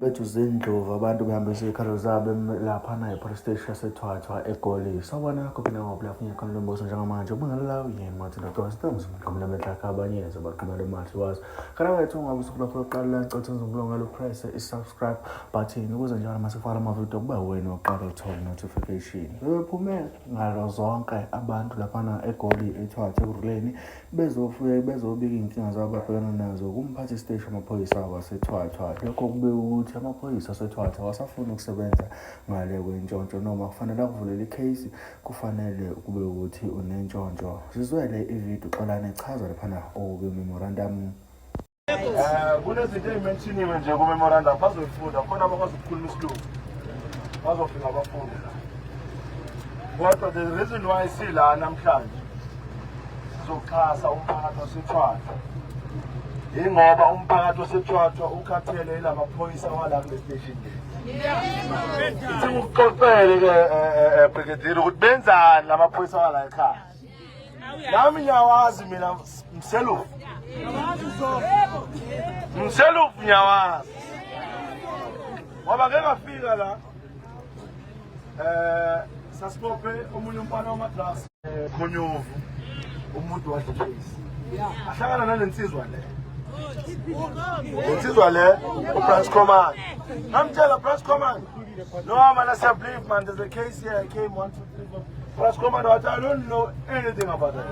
Bethu zindlovu abantu behambisa iy'khalo zabo laphana e-police station yaseThwathwa eGoli. Sawubona khophi nangoba lapho ngiyakhona lo mbuzo njengamanje ubungalala yini Martin Dawes ngomna mehlaka abanyeze baqhubela imali wazo. Kana wethu ungabe usukulapho lokuqala la ngicotha ngizongilonga lo press i-subscribe button ukuze njalo masifaka amavidiyo kuba wena oqala uthola notification. Bephume ngalo zonke abantu laphana eGoli eThwathwa ekuruleni bezofika bezobika inkinga zabo ababhekana nazo kumphathi station amaphoyisa waseThwathwa. Lokho kube ukuthi amaphoyisa aseThwathwa wasafuna ukusebenza ngale kwentshontsho noma kufanele akuvulela i-case kufanele kube ukuthi unentshontsho. Sizwele ividiyo xolani echaza laphana memorandum. Kunezinto ey'menshiniwe nje ku-memorandum bazoyifunda khona abakwazi ukukhuluma isilungu bazofika abafundi kodwa the reason why sila namhlanje sizoxhasa umphakathi waseThwathwa ingoba umphakathi waseThwathwa ukhathele ila maphoyisa wala kule station le. Sikuxoxele-ke Brigadier ukuthi benzani la maphoyisa wala ekhaya. Nami ngiyawazi mina Mselufu ngiyawazi ngoba ngeke ngafika la sasibophe omunye umfana wama-drugs Khonyovu umuntu wadle case ahlangana nalensizwa le branch command. Ngamtshela branch command, no man, I said believe man, there's a case here. I came 1, 2, 3, 4. Branch command, I don't know anything about that.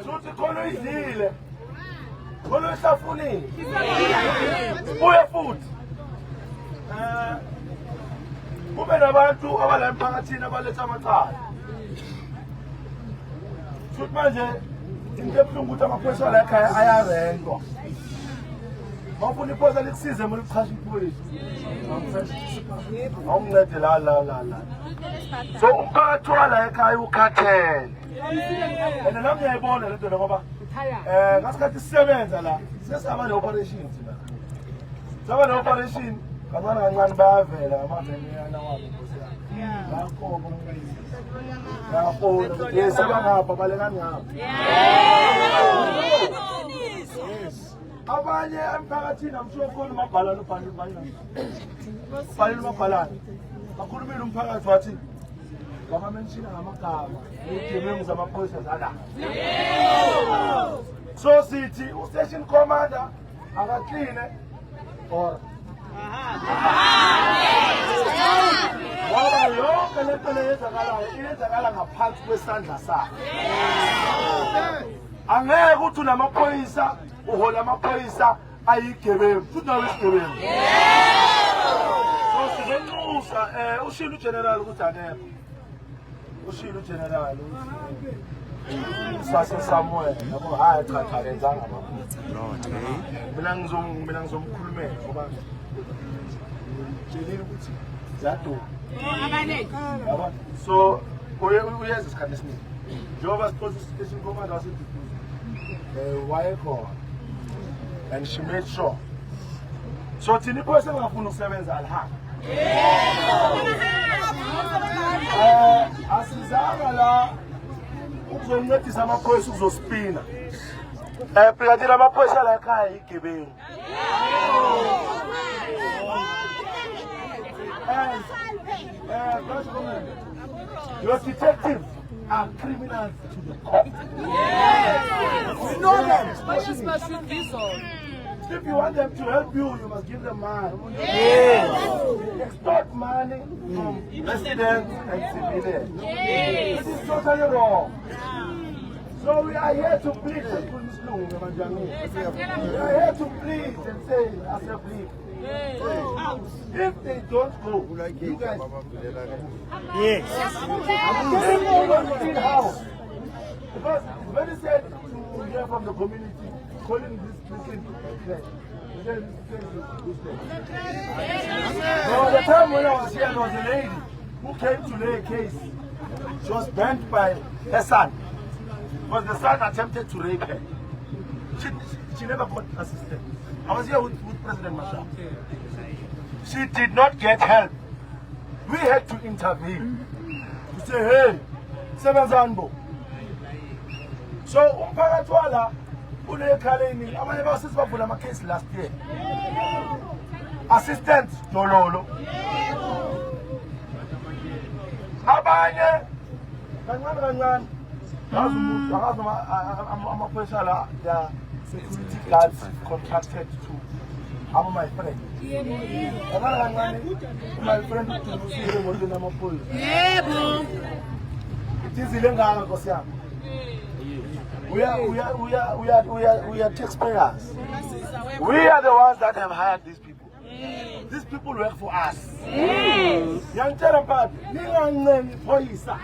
So to call it deal, call it safuni, buy food. Kube nabantu abala emphakathini abaletha amacala. Futhi manje into ebuhlungu ukuthi amaphoyisa la ekhaya ayarentwa. Mawufuna iphoyisa likusize mina ukuchasha iphoyisa. Awungincede la. So umphakathi wala ekhaya ukhathele. And nami ngiyayibona lento ngoba ngasikhathi sisebenza la sesaba ne-operation thina. Saba ne-operation kancane bayavela amaveni yana wabo Nkosi yami. Yes, abangapha balekani ngapha. Abanye emphakathini amsho khona umabhalane umabhalane. Bakhulumile umphakathi wathi wamamenshina ngamagama igebengu zamaphoyisa zala. So sithi u-station commander akakline or ngoba yonke lento leyenzakalayo iyenzakala ngaphansi kwesandla sakhe. Angeke ukuthi unamaphoyisa uhola amaphoyisa ayigebengu futhi nawe isigebengu. So sizonxusa ushilo ugeneral ukuthi akekho. Ushilo ugeneral ukuthi Sase Samuel yabo hayi cha lenzanga baba. Mina ngizomkhulumela ngoba ngitshela ukuthi zadu. So uyenza isikhathi esiningi njengoba siphose station commander waseDukuza wayekhona and she made sure. So thina iphoyisa engafuna ukusebenza alihambe. Asizanga la ukuzoncedisa amaphoyisa ukuzospina. Brigadier amaphoyisa la ekhaya igebengu. Your detectives are criminals to the court. We know them. If you want them to help you, you must give them money. Extort money from residents and civilians. This is totally wrong. So we are here to plead. We are here to plead and say, as a plea. If they don't go, you guys. Yes. How? Because it's very sad to hear from the community calling this thing. So the time when I was here, there was a lady who came to lay a case. She was burnt by her son. Because the son attempted to rape her. She never got assistance. I was here with President Mashar. She did not get help. We had to intervene. To say, hey, Sebenzanbo. So umphakathi wala Unekhaleni, abanye basisi bavula ama-case last year. Assistant Dololo. Abanye kancane amaphoyisa la their security guards contracted to my friend. My friend udusile ngolweni amaphoyisa. Yebo. Itizile ngaka Nkosi yami. We are taxpayers. We are the ones that have hired these people. These people work for us. Young Terrapat, Ningan Poisa.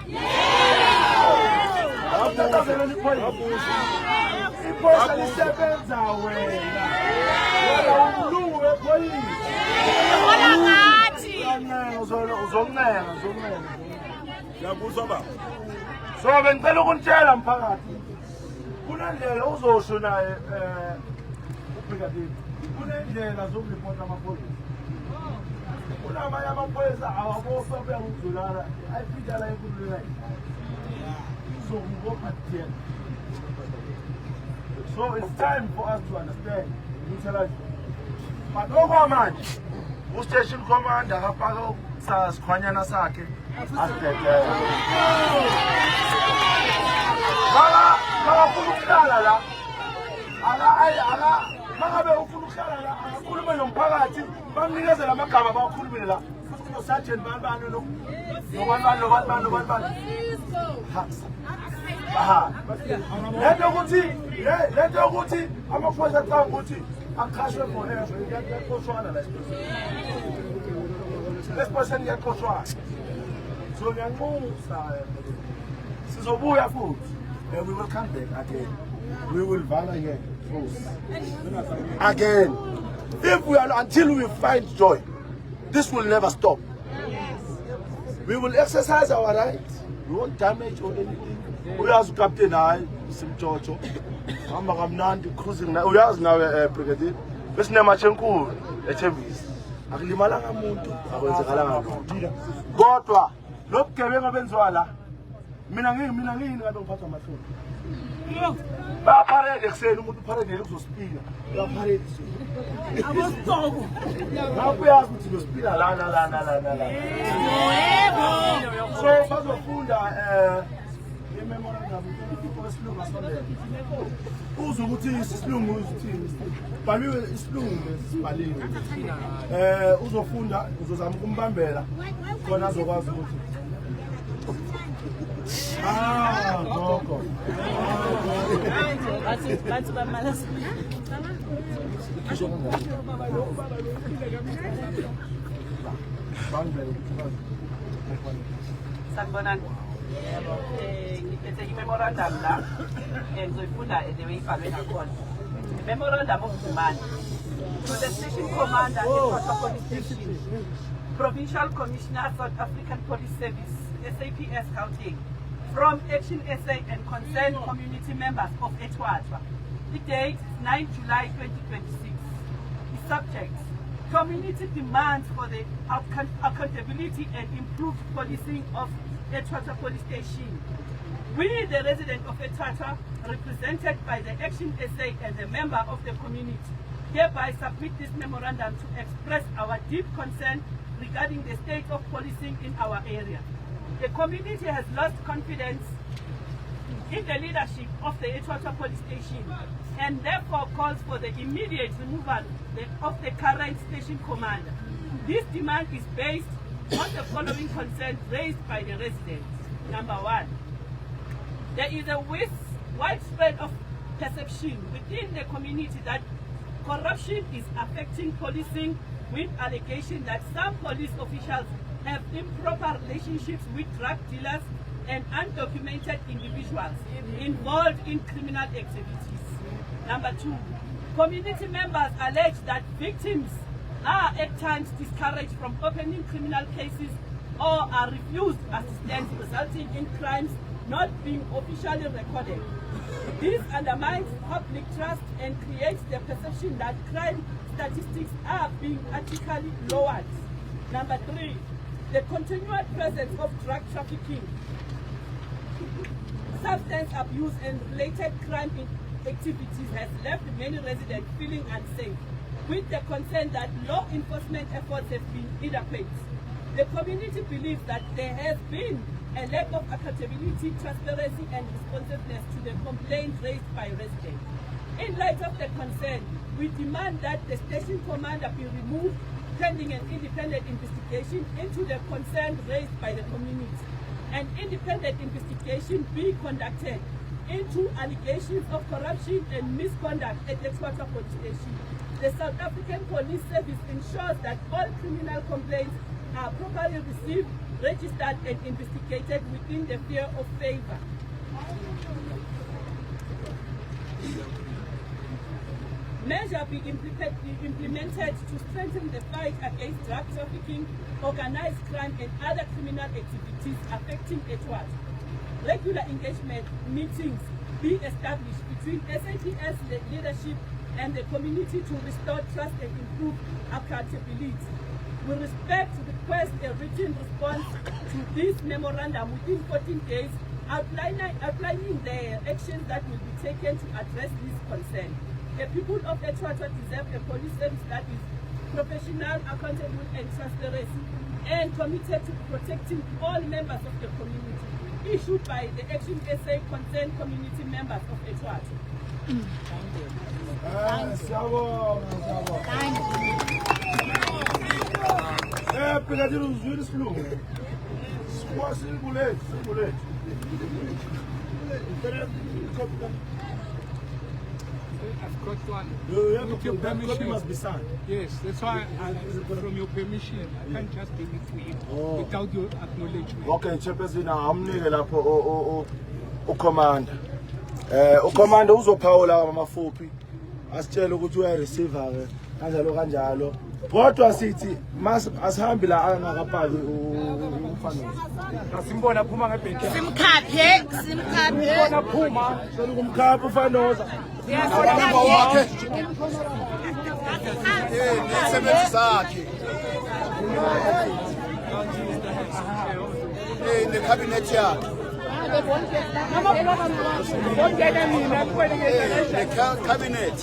So ngicela ukuntshela mphakathi kunendlela uzosho naye ubrigadier kunendlela zokureport amaphoyisa kunamanye amaphoyisa awabosophe ukudlulana ayifika la ekululeka uzokubopha thina. So it's time for us to understand utshela but okwamanje ustation commander akafaka sikhwanyana sakhe asibhedlela ufuna ukuhlala la mangabe ufuna ukuhlala la akhulume nomphakathi bamnikeze lamagama bawakhulumile la futhi unosagent bani lento yokuthi amaphoyisa acanga ukuthi akhashwe forever kuyaxoshwana la lesiphoyisa kuyaxoshwana. So ngiyanxusa sizobuya futhi. And we will come back again. We will valor here again. If we are until we find joy, this will never stop. We will exercise our rights. We won't damage or anything. We as Captain I, Simchocho, I'm cruising now. We are now brigadier. Best name Machenku, HMVs. Akilimalanga muntu, akwenzekalanga muntu. Kodwa, lobugebenga benzwala. Mina ngini ngabe ngiphatha amahloni. Ba parade ekseni umuntu parade ukuzosipila. Ba parade. Abosoko. Ngapho uyazi ukuthi uzosipila la. Yebo. So bazofunda memorandum wesilungu asondele. Uzo ukuthi isilungu usithini. Baliwe isilungu lesibhaliwe. Uzofunda uzozama ukumbambela khona azokwazi ukuthi Goko. Bathi bamalasa. Sanibonani. Yebo. Ngiphethe imemorandum la. Ngizoyifunda edewe ibhalwe nakhona. Memorandum of demand to the station commander in Police Station, Provincial Commissioner South African Police Service, SAPS Gauteng, from Action SA and concerned community members of eThwathwa. The date 9 July 2026. The subject: community demands for the accountability and improved policing of eThwathwa Police Station. We, the residents of eThwathwa, represented by the Action SA and the member of the community, hereby submit this memorandum to express our deep concern regarding the state of policing in our area. The community has lost confidence in the leadership of the eThwathwa Police Station and therefore calls for the immediate removal of the current station commander. This demand is based on the following concerns raised by the residents. Number one, there is a widespread of perception within the community that corruption is affecting policing, with allegations that some police officials have improper relationships with drug dealers and undocumented individuals involved in criminal activities. Number two, community members allege that victims are at times discouraged from opening criminal cases or are refused assistance, resulting in crimes not being officially recorded. This undermines public trust and creates the perception that crime statistics are being artificially lowered. Number three, the continued presence of drug trafficking, substance abuse and related crime activities has left many residents feeling unsafe, with the concern that law enforcement efforts have been inadequate. The community believes that there has been a lack of accountability, transparency, and responsiveness to the complaints raised by residents. In light of the concern, we demand that the station commander be removed pending an independent investigation into the concerns raised by the community. An independent investigation be conducted into allegations of corruption and misconduct at the Tshwatha Police Station. The South African Police Service ensures that all criminal complaints are properly received, registered, and investigated within the sphere of favor. Measures be implemented to strengthen the fight against drug trafficking, organized crime, and other criminal activities affecting Etwatha. Regular engagement meetings be established between SAPS leadership and the community to restore trust and improve accountability. We request a written response to this memorandum within 14 days, outlining the actions that will be taken to address this concern. The people of Etwatha deserve a police service that is professional, accountable, and transparent, and committed to protecting all members of the community. Issued by the Action SA concerned community members of Etwatha. I've got one. With your permission. Copy must be signed. Yes, that's why, from your permission, I can't just give it to you without your acknowledgement. Okay, Chairperson, amnike lapho ucommander. Ucommander uzophawula amafuphi. Asitshela ukuthi uyareceive ke kanjalo kanjalo. Kodwa sithi asihambi la angakapaki umfana. Asimbona phuma ngebhenki. Simkhaphe. Simbona phuma. Sona kumkhapha ufanoza. Nesebenzi zakhe. Ne cabinet yakhe. The cabinet.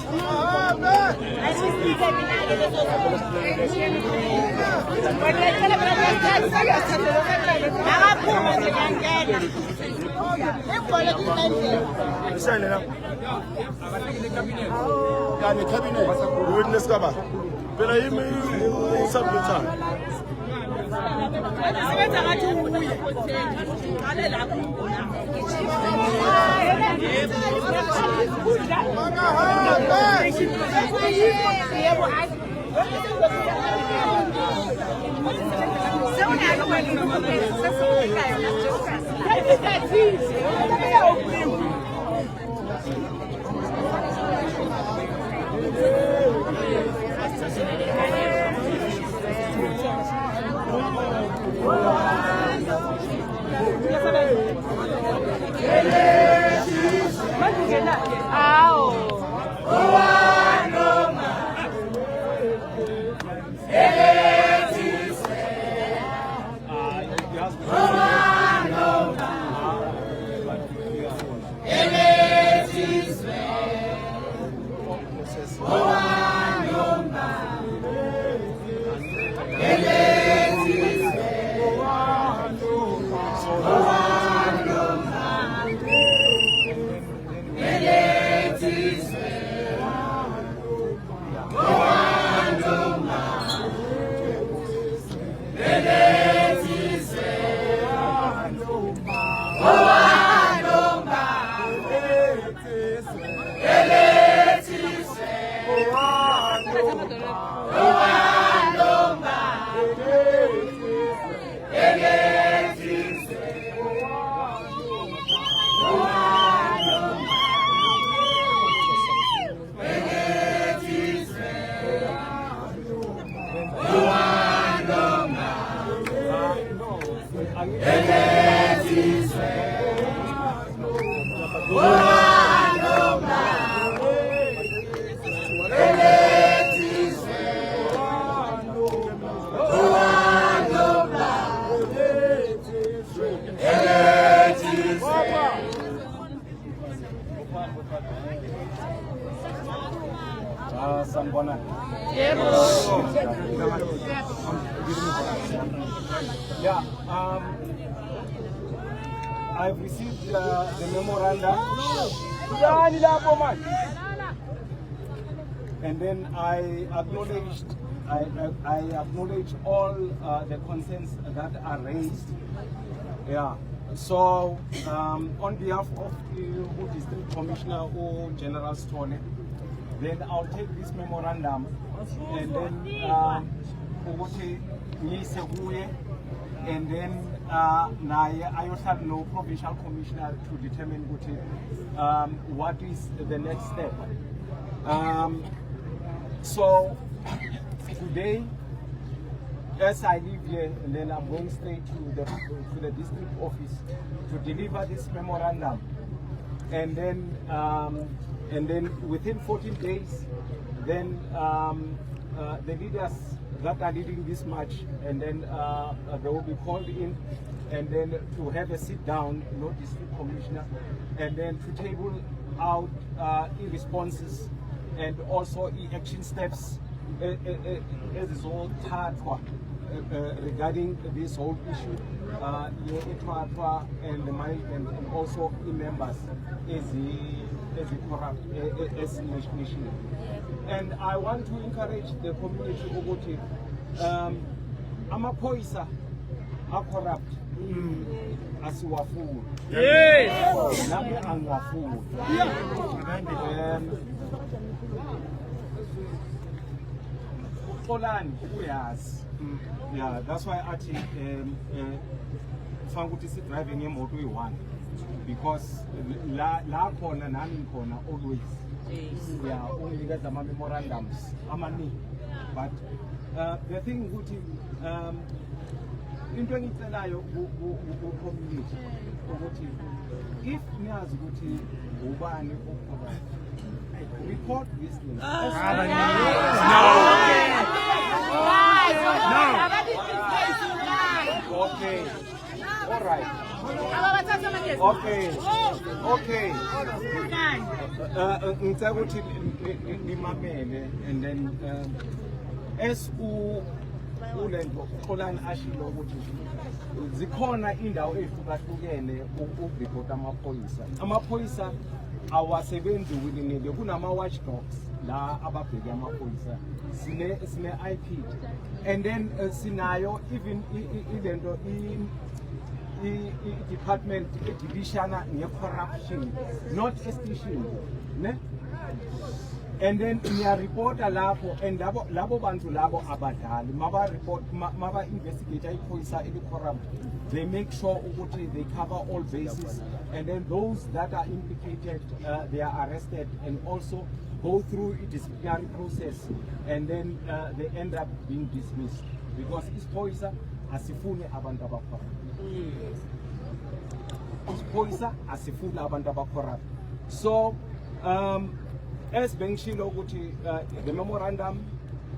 The cabinet. Witness kaba. Phela yimi subject. Yeah, I've received the memorandum. And then I acknowledged all the concerns that are raised. Yeah. So on behalf of the District Commissioner or General Stone, then I'll take this memorandum and then and then I also have no provincial commissioner to determine what is the next step. So today, as I leave here, and then I'm going straight to the district office to deliver this memorandum, and then within 14 days, then the leaders that are leading this march, and then they will be called in, and then to have a sit down, district commissioner, and then to table out responses and also action steps as is all regarding this whole issue, and the management, and also the members as nation. And I want to encourage the community ukuthi amaphoyisa are corrupt. Asiwafuni. Yes. Nami angiwafuni. Polani uyazi. Yeah, that's why athi fanele ukuthi si driving imoto eyi-1 because la khona nami ngikhona always. Yeah, unginikeza ama memorandums amaningi. But the thing ukuthi into engicelayo ku-community ukuthi if niyazi ukuthi ubani ocorrupt, report these things. Okay. All right. Okay. Ngicela ukuthi nimamele, and then as ulento Xolani ashilo ukuthi zikhona indawo ezihlukahlukene ukureport amaphoyisa awasebenzi wilingile, kunama watchdogs la ababheke amaphoyisa, sine IP, and then sinayo even ilento department edilishana ne-corruption, not estation, ne? And then niya-reporta lapho, and labo bantu labo abadali maba investigate iphoyisa eli-corrupt, they make sure ukuthi they cover all bases, and then those that are implicated, they are arrested and also go through a disciplinary process, and then they end up being dismissed because isiphoyisa asifuni abantu abacorrupt. Isiphoyisa asifuni abantu abacorrupt. So as bengishilo ukuthi the memorandum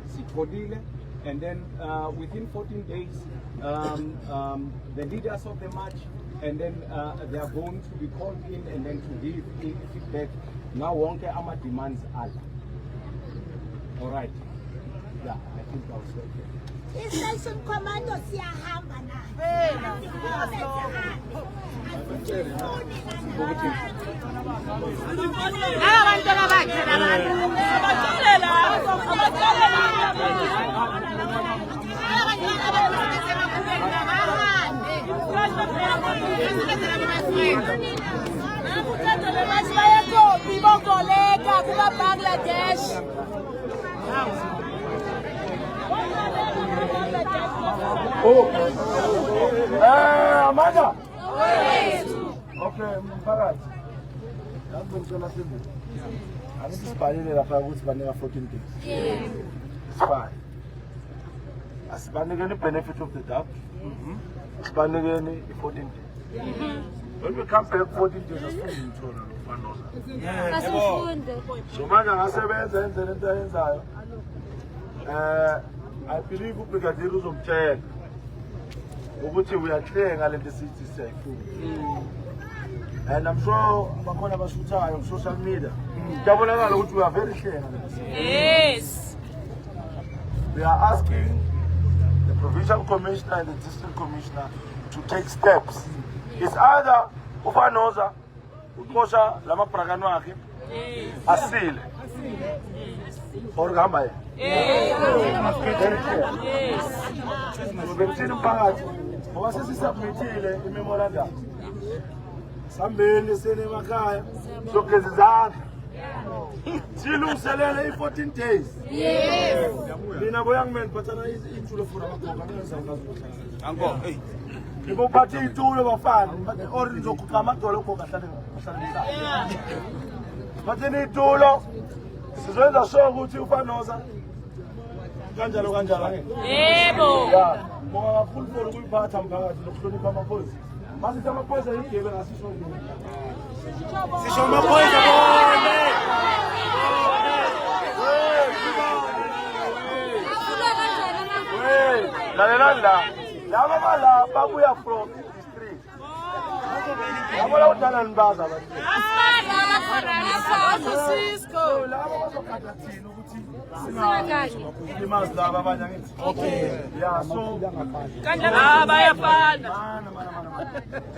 sitholile, and then within 14 days the leaders of the march, and then they are going to be called in and then to give feedback. Now wonke ama demands are. All right. Yeah, I think I'll stay here. Station commando siyahamba na. Abantwana bakhe Bangladesh. Amanda. Okay, mphakathi. Ngicela sibe. Angithi sibhalile lapha ukuthi banika 14 days. Yes. Fine. Asibanikeni benefit of the doubt. Sibanikeni 14 days. When we come back 14 days asifunde ngithola lo fanoza. Asifunde. So manje ngasebenza endlela into ayenzayo. I believe ubrigadier uzomtshela ukuthi we are clear ngalento sithi siyayifuna. And I'm sure bakhona abashuthayo on social media. Kuyabonakala ukuthi we are very clear ngalento. Yes. we are asking the provincial commissioner and the district commissioner to take steps. It's either ufanoza ukosha lama pragano akhe asile or gamba Benzini mphakathi ngoba sesisubmithile imemorandum. Sambeni sene emakhaya sogeza izandla. Silungiselele i-14 days. Yes. Mina boyangmen phathana itulo for abagogo ango. Ngibophathe itulo bafana, bathe or ngizokhupha amadolo gogo ahlale. Bathini itulo sizoyenza sure ukuthi ufanoza kanjalo yebo ngoba kakhulu for ukuyiphatha mphakathi nokuhlonipha amaphoyisa masithi amaphoyisa yigebe ngasisho sisho amaphoyisa la laba bala babuya from district yabona udala nibaza yeah, so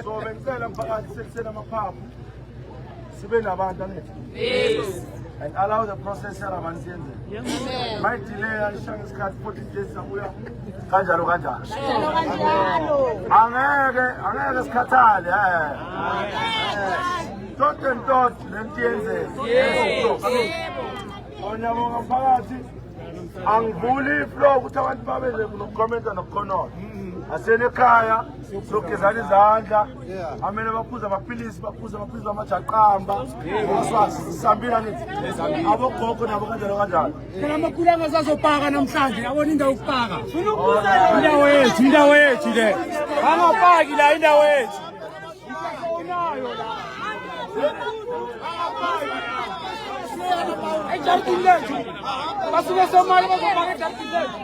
so bengicela mphakathi sekusena amaphaphu sibe nabantu angithi and allow the process yarabantu yenze my delay ayishanga isikhathi 14 days sabuya kanjalo angeke sikhathale tot and tot lento yenze onyabonga mphakathi angivuli iflow ukuthi abantu babeze nokukhomenta nokukhonona asenekhaya sogezana izandla amene baphuza amaphilisi amajaqamba sambila nithi abogogo nabo kanjalo phela amakhulu angasazopaka namhlanje yabona indawo yokupaka indawo yethu le angapaki la indawo yethu ejartini lethu basuke somali bazopaka ejartini lethu